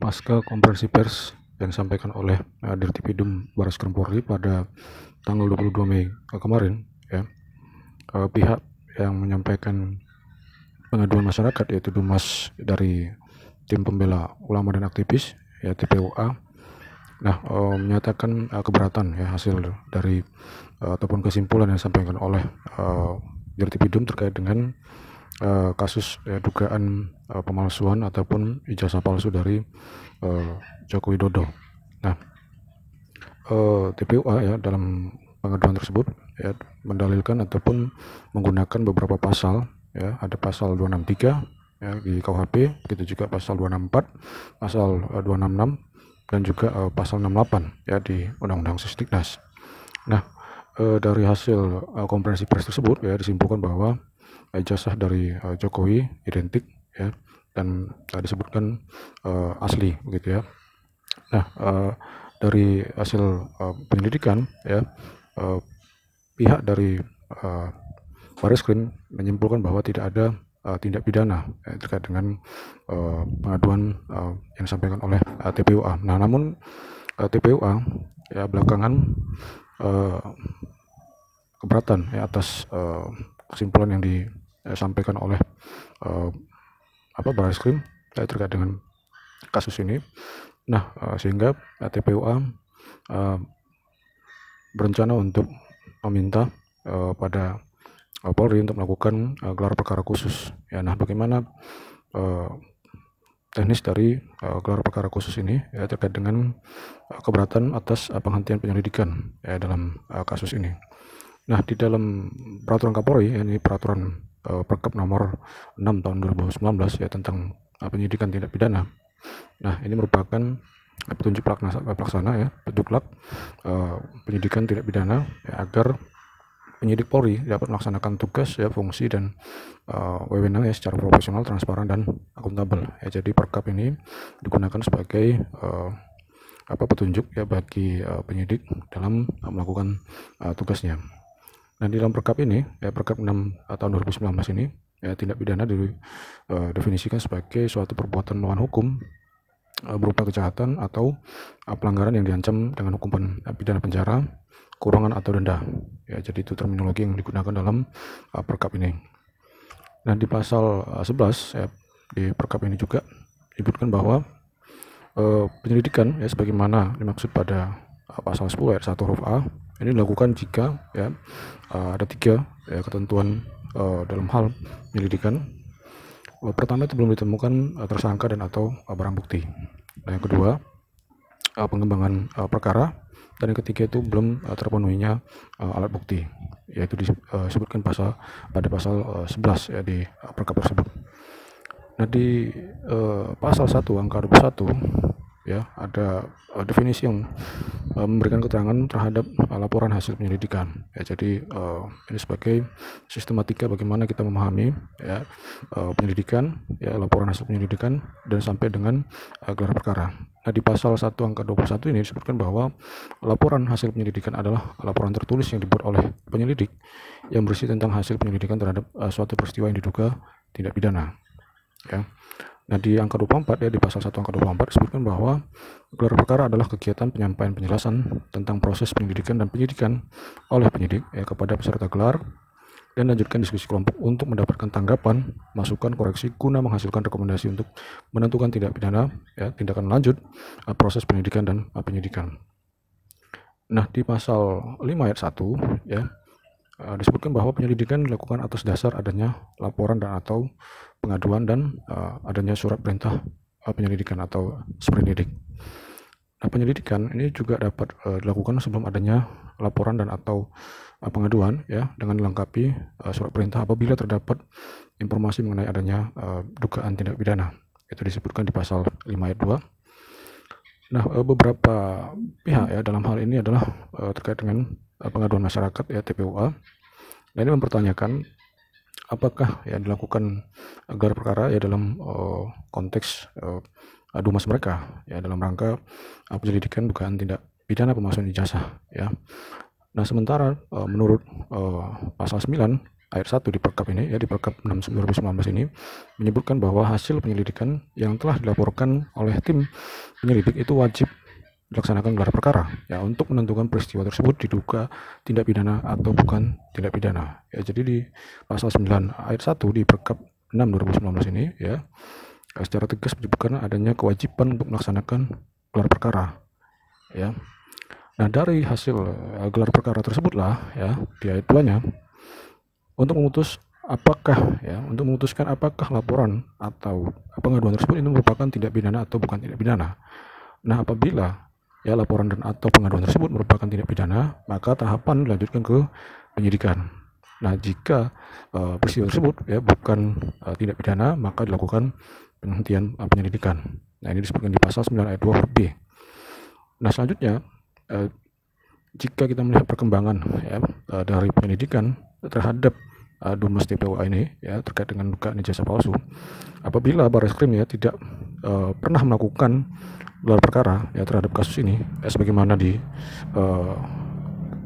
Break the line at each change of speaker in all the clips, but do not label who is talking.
Pasca konferensi pers yang disampaikan oleh Dirtipidum Bareskrim Polri pada tanggal 22 Mei kemarin, ya, pihak yang menyampaikan pengaduan masyarakat yaitu Dumas dari Tim Pembela Ulama dan Aktivis, ya TPUA, menyatakan keberatan ya hasil dari ataupun kesimpulan yang disampaikan oleh Dirtipidum terkait dengan kasus dugaan pemalsuan ataupun ijazah palsu dari Joko Widodo. Nah, TPUA ya dalam pengaduan tersebut ya mendalilkan ataupun menggunakan beberapa pasal, ya ada pasal 263 ya di KUHP, begitu juga pasal 264, pasal 266 dan juga pasal 68 ya di Undang-Undang Sisdiknas. Nah, dari hasil konferensi pers tersebut ya disimpulkan bahwa ijazah dari Jokowi identik ya dan disebutkan asli begitu ya. Nah, dari hasil penyelidikan ya pihak dari Bareskrim menyimpulkan bahwa tidak ada tindak pidana terkait dengan pengaduan yang disampaikan oleh TPUA. Nah, namun TPUA ya belakangan keberatan ya atas kesimpulan yang disampaikan oleh Bareskrim terkait dengan kasus ini. Nah, sehingga TPUA berencana untuk meminta pada Polri untuk melakukan gelar perkara khusus. Ya, nah bagaimana teknis dari gelar perkara khusus ini ya terkait dengan keberatan atas penghentian penyelidikan ya dalam kasus ini. Nah, di dalam peraturan Kapolri, ini peraturan Perkap nomor 6 tahun 2019 ya tentang penyidikan tindak pidana. Nah, ini merupakan petunjuk pelaksana ya, petunjuk penyidikan tindak pidana ya, agar penyidik Polri dapat melaksanakan tugas ya, fungsi dan wewenang ya secara profesional, transparan dan akuntabel. Ya, jadi Perkap ini digunakan sebagai petunjuk ya bagi penyidik dalam melakukan tugasnya. Nah, di dalam Perkap ini ya Perkap 6 tahun 2019 ini ya tindak pidana didefinisikan sebagai suatu perbuatan melawan hukum berupa kejahatan atau pelanggaran yang diancam dengan hukuman pidana penjara, kurungan atau denda. Ya, jadi itu terminologi yang digunakan dalam Perkap ini. Nah, di pasal 11 ya, di Perkap ini juga disebutkan bahwa penyelidikan ya sebagaimana dimaksud pada pasal 10 ayat 1 huruf A ini dilakukan jika ya ada 3 ya, ketentuan dalam hal penyelidikan. Pertama itu belum ditemukan tersangka dan atau barang bukti. Nah, yang kedua pengembangan perkara, dan yang ketiga itu belum terpenuhinya alat bukti, yaitu disebutkan pada pasal 11 ya di Perkap tersebut. Nah, di pasal 1 angka 21 ya ada definisi yang memberikan keterangan terhadap laporan hasil penyelidikan ya. Jadi ini sebagai sistematika bagaimana kita memahami ya penyelidikan ya, laporan hasil penyelidikan dan sampai dengan gelar perkara. Nah, di pasal 1 angka 21 ini disebutkan bahwa laporan hasil penyelidikan adalah laporan tertulis yang dibuat oleh penyelidik yang berisi tentang hasil penyelidikan terhadap suatu peristiwa yang diduga tindak pidana ya. Nah, di angka 24 ya di pasal 1 angka 24 disebutkan bahwa gelar perkara adalah kegiatan penyampaian penjelasan tentang proses penyelidikan dan penyidikan oleh penyidik ya kepada peserta gelar dan lanjutkan diskusi kelompok untuk mendapatkan tanggapan, masukan, koreksi guna menghasilkan rekomendasi untuk menentukan tindak pidana ya, tindakan lanjut proses penyidikan dan penyidikan. Nah, di pasal 5 ayat 1 ya disebutkan bahwa penyelidikan dilakukan atas dasar adanya laporan dan atau pengaduan dan adanya surat perintah penyelidikan atau sprindik. Nah, penyelidikan ini juga dapat dilakukan sebelum adanya laporan dan atau pengaduan ya dengan dilengkapi surat perintah apabila terdapat informasi mengenai adanya dugaan tindak pidana. Itu disebutkan di pasal 5 ayat 2. Nah, beberapa pihak ya dalam hal ini adalah terkait dengan pengaduan masyarakat ya TPUA. Nah, ini mempertanyakan apakah ya dilakukan gelar perkara ya dalam konteks Dumas mereka ya dalam rangka penyelidikan dugaan tindak pidana pemalsuan ijazah ya. Nah, sementara menurut pasal 9 ayat 1 di Perkap ini, ya di Perkap 6 2019 ini menyebutkan bahwa hasil penyelidikan yang telah dilaporkan oleh tim penyelidik itu wajib dilaksanakan gelar perkara ya untuk menentukan peristiwa tersebut diduga tindak pidana atau bukan tindak pidana. Ya, jadi di pasal 9 ayat 1 di Perkap 6 2019 ini ya secara tegas menyebutkan adanya kewajiban untuk melaksanakan gelar perkara ya. Nah, dari hasil gelar perkara tersebutlah ya di ayat 2-nya untuk memutuskan apakah laporan atau pengaduan tersebut ini merupakan tindak pidana atau bukan tindak pidana. Nah, apabila ya laporan dan atau pengaduan tersebut merupakan tindak pidana, maka tahapan dilanjutkan ke penyidikan. Nah, jika peristiwa tersebut ya bukan tindak pidana, maka dilakukan penghentian penyelidikan. Nah, ini disebutkan di pasal 9 ayat 2 huruf B. Nah, selanjutnya jika kita melihat perkembangan ya dari penyelidikan terhadap Dumas TPUA ini ya terkait dengan dugaan ijazah palsu, apabila Barreskrim ya tidak pernah melakukan gelar perkara ya terhadap kasus ini ya, sebagaimana di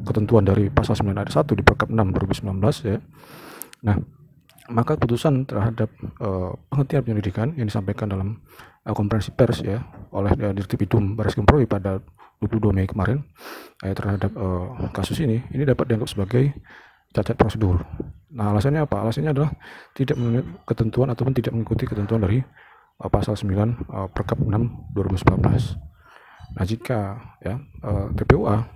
ketentuan dari pasal 9 ayat 1 di Perkap 6 2019 ya. Nah, maka keputusan terhadap penghentian penyelidikan yang disampaikan dalam konferensi pers ya oleh Dirtipidum Barreskrim Polri pada 22 Mei kemarin terhadap kasus ini dapat dianggap sebagai cacat prosedur. Nah, alasannya apa? Alasannya adalah tidak memenuhi ketentuan ataupun tidak mengikuti ketentuan dari pasal 9 Perkap 6 2019. Nah, jika ya TPUA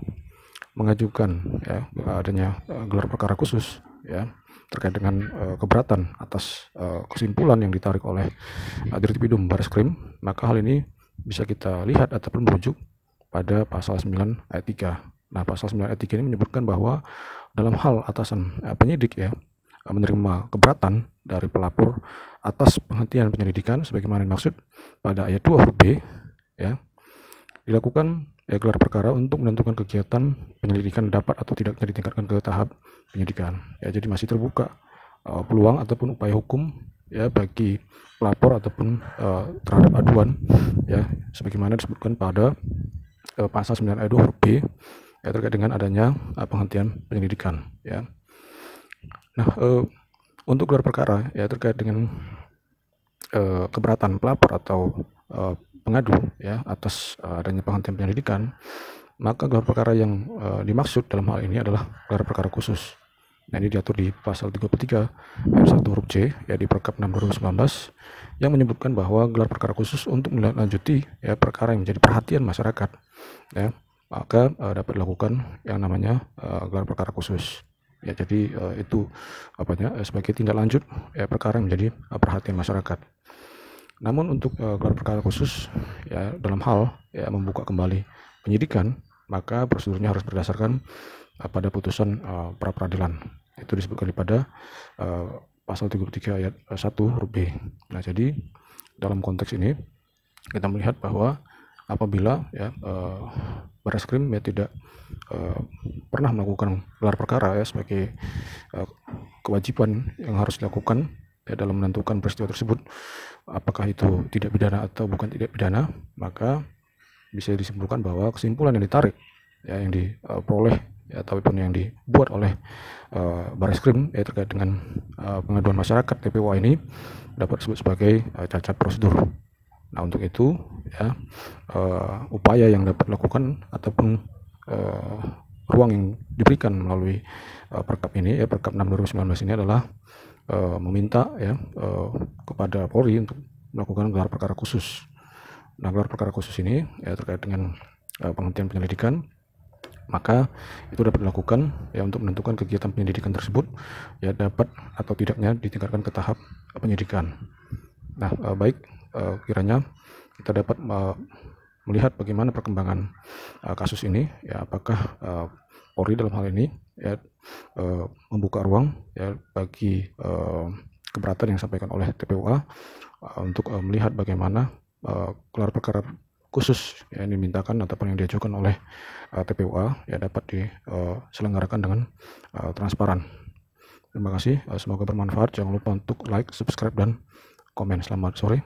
mengajukan ya adanya gelar perkara khusus ya terkait dengan keberatan atas kesimpulan yang ditarik oleh Dirtipidum Barreskrim, maka hal ini bisa kita lihat ataupun merujuk pada pasal 9 ayat 3. Nah, pasal 9 ayat 3 ini menyebutkan bahwa dalam hal atasan penyidik ya menerima keberatan dari pelapor atas penghentian penyelidikan sebagaimana dimaksud pada ayat 2 huruf B ya, dilakukan ya gelar perkara untuk menentukan kegiatan penyelidikan dapat atau tidaknya ditingkatkan ke tahap penyidikan. Ya, jadi masih terbuka peluang ataupun upaya hukum ya bagi pelapor ataupun terhadap aduan ya sebagaimana disebutkan pada pasal 9 ayat 2 huruf B ya terkait dengan adanya penghentian penyelidikan ya. Nah, untuk gelar perkara ya terkait dengan keberatan pelapor atau pengadu ya atas adanya penghentian penyelidikan, maka gelar perkara yang dimaksud dalam hal ini adalah gelar perkara khusus. Nah, ini diatur di pasal 33 ayat 1 huruf C ya di Perkap 6 2019 yang menyebutkan bahwa gelar perkara khusus untuk melanjuti ya perkara yang menjadi perhatian masyarakat ya, maka dapat dilakukan yang namanya gelar perkara khusus. Ya, jadi itu sebagai tindak lanjut ya perkara yang menjadi perhatian masyarakat. Namun untuk gelar perkara khusus ya dalam hal ya membuka kembali penyidikan, maka prosedurnya harus berdasarkan pada putusan pra peradilan. Itu disebutkan pada pasal 33 ayat 1 huruf B. Nah, jadi dalam konteks ini kita melihat bahwa apabila ya Barreskrim ya tidak pernah melakukan gelar perkara ya sebagai kewajiban yang harus dilakukan ya dalam menentukan peristiwa tersebut apakah itu tidak pidana atau bukan tidak pidana, maka bisa disimpulkan bahwa kesimpulan yang ditarik ya yang diperoleh ya ataupun yang dibuat oleh Barreskrim ya terkait dengan pengaduan masyarakat TPUA ini dapat disebut sebagai cacat prosedur. Nah, untuk itu ya upaya yang dapat dilakukan ataupun ruang yang diberikan melalui Perkap ini ya Perkap 6 2019 ini adalah meminta ya kepada Polri untuk melakukan gelar perkara khusus. Nah, gelar perkara khusus ini ya terkait dengan penghentian penyelidikan, maka itu dapat dilakukan ya untuk menentukan kegiatan penyelidikan tersebut ya dapat atau tidaknya ditingkatkan ke tahap penyidikan. Nah, baik kiranya kita dapat melihat bagaimana perkembangan kasus ini ya apakah Polri dalam hal ini ya membuka ruang ya bagi keberatan yang disampaikan oleh TPUA untuk melihat bagaimana gelar perkara khusus yang dimintakan ataupun yang diajukan oleh TPUA ya dapat diselenggarakan dengan transparan. Terima kasih, semoga bermanfaat. Jangan lupa untuk like, subscribe, dan komen. Selamat sore.